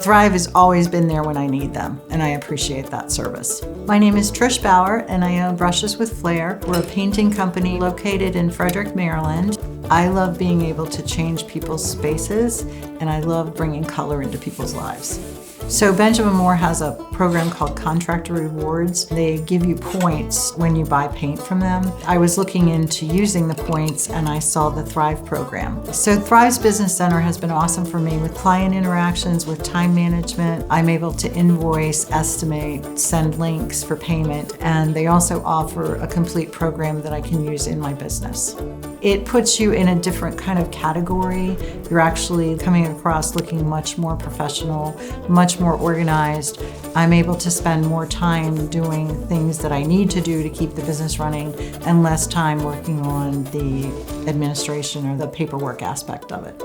Thryv has always been there when I need them, and I appreciate that service. My name is Trish Bauer, and I own Brushes with Flair. We're a painting company located in Frederick, Maryland. I love being able to change people's spaces, and I love bringing color into people's lives. So Benjamin Moore has a program called Contractor Rewards. They give you points when you buy paint from them. I was looking into using the points and I saw the Thryv program. So Thryv's Business Center has been awesome for me with client interactions, with time management. I'm able to invoice, estimate, send links for payment, and they also offer a complete program that I can use in my business. It puts you in a different kind of category. You're actually coming across looking much more professional, much more organized. I'm able to spend more time doing things that I need to do to keep the business running and less time working on the administration or the paperwork aspect of it.